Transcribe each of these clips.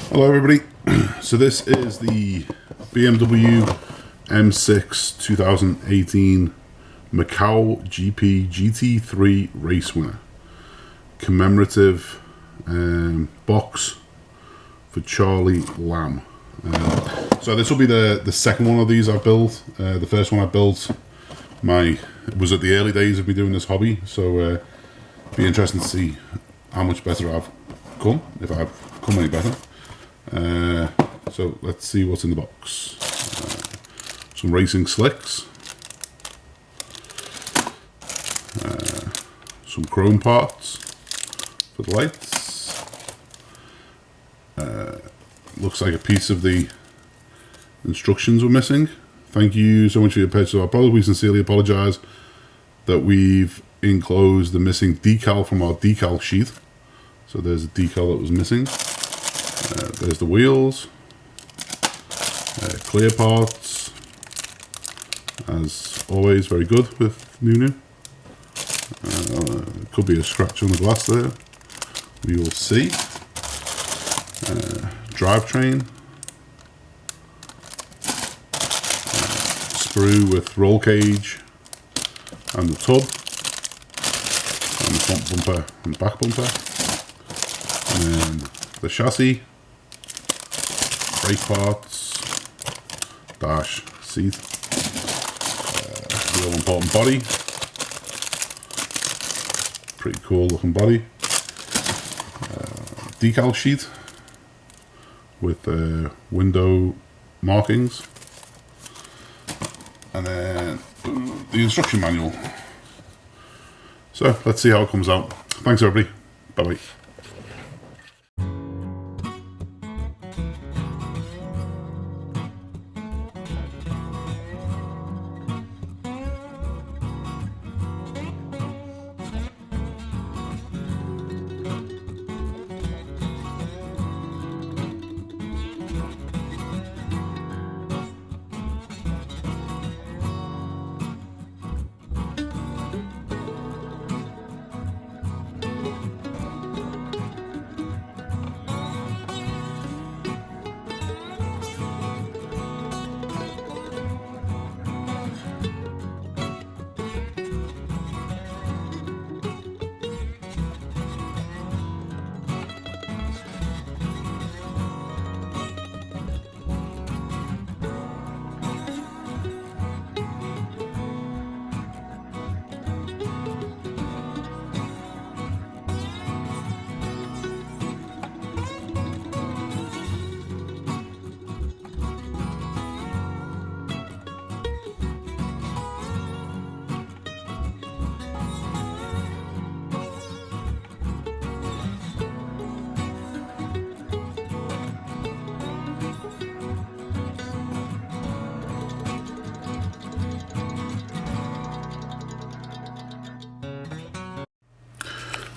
Hello everybody, so this is the BMW M6 2018 Macau GP GT3 race winner. Commemorative box for Charlie Lamb. So this will be the second one of these I've built. The first one I built was at the early days of me doing this hobby, so be interesting to see how much better I've come, if I've come any better. So let's see what's in the box. Some racing slicks, some chrome parts for the lights. Looks like a piece of the instructions were missing. Thank you so much for your purchase of our product. We sincerely apologise that we've enclosed the missing decal from our decal sheet. So there's a decal that was missing. There's the wheels, clear parts, as always, very good with Nunu. Could be a scratch on the glass there, we will see. Drivetrain, sprue with roll cage and the tub, and the front bumper and the back bumper, and then the chassis, brake parts, dash, seat, real important body, pretty cool looking body, decal sheet with window markings, and then the instruction manual. So let's see how it comes out. Thanks everybody, bye bye.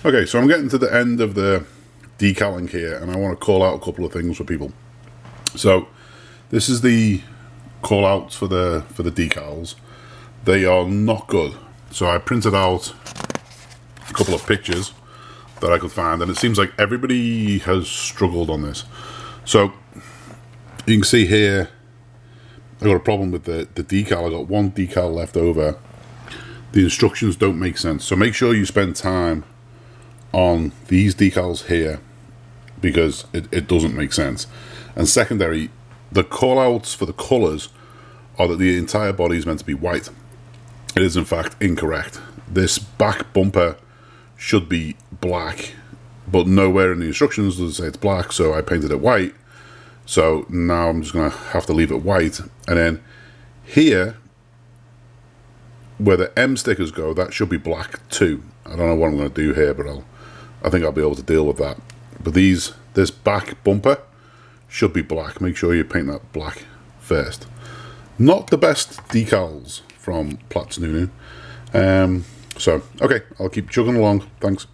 Okay, so I'm getting to the end of the decaling here, and I want to call out a couple of things for people. So this is the call outs for the decals. They are not good. So I printed out a couple of pictures that I could find, and it seems like everybody has struggled on this. So you can see here I got a problem with the decal. I got one decal left over. The instructions don't make sense, so make sure you spend time on these decals here, because it doesn't make sense. And secondary, the call outs for the colors are that the entire body is meant to be white. It is in fact incorrect. This back bumper should be black, but nowhere in the instructions does it say it's black, so I painted it white. So now I'm just gonna have to leave it white. And then here where the M stickers go, that should be black too. I don't know what I'm gonna do here, but I think I'll be able to deal with that. But this back bumper should be black. Make sure you paint that black first. Not the best decals from Platz Nunu. So, okay, I'll keep chugging along. Thanks.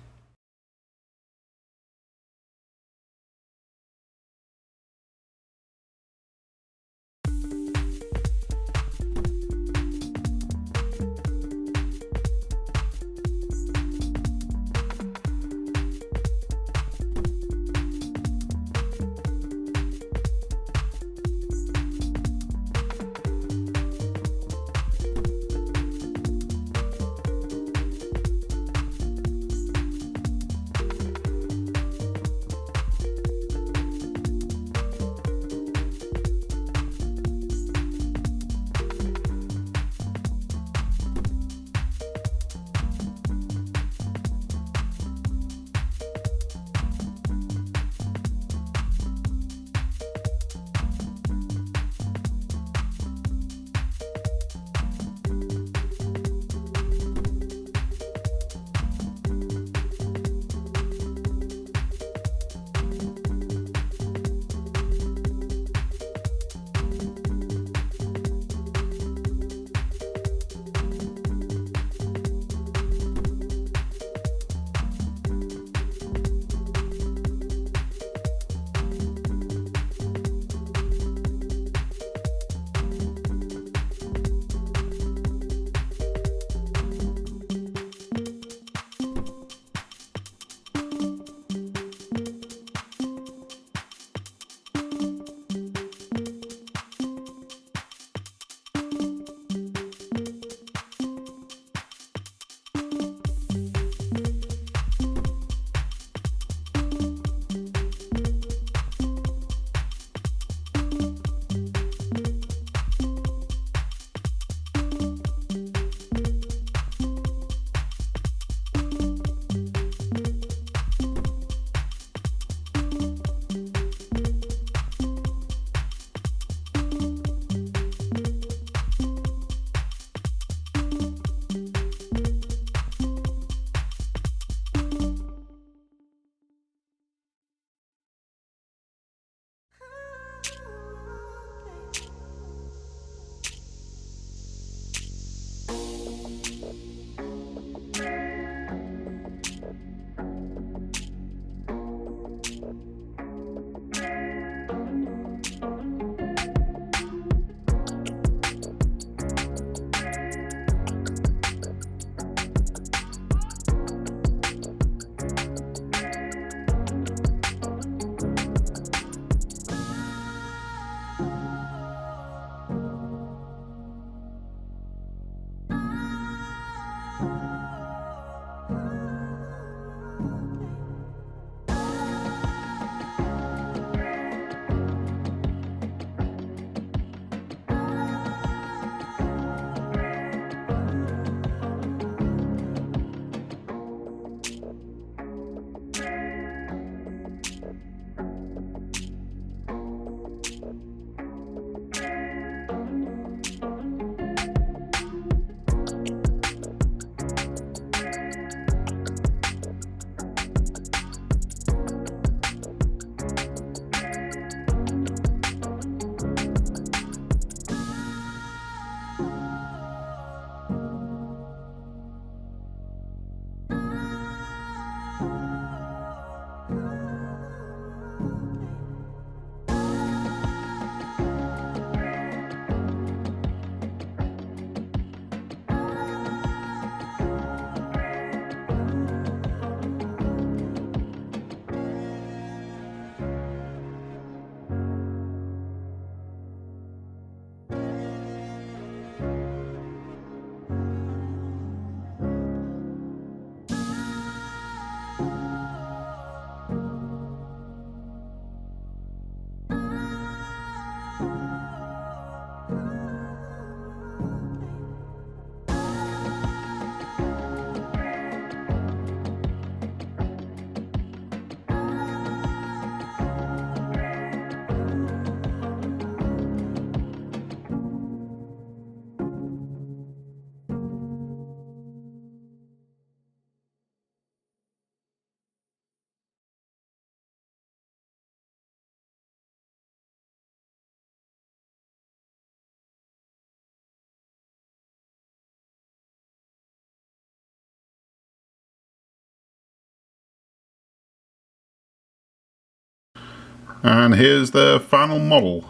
And here's the final model.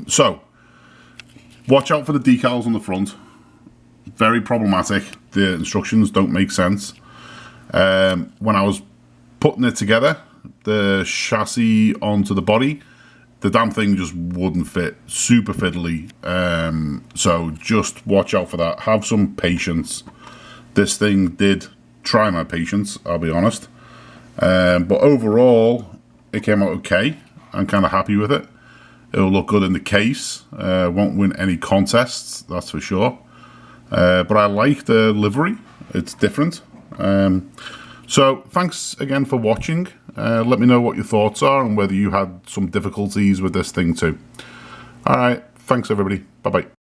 So, watch out for the decals on the front. Very problematic. The instructions don't make sense. When I was putting it together, the chassis onto the body, the damn thing just wouldn't fit. Super fiddly. So just watch out for that. Have some patience. This thing did try my patience, I'll be honest. But overall, it came out okay. I'm kind of happy with it. It'll look good in the case. Won't win any contests, that's for sure. But I like the livery. It's different. So thanks again for watching. Let me know what your thoughts are and whether you had some difficulties with this thing too. Alright, thanks everybody. Bye bye.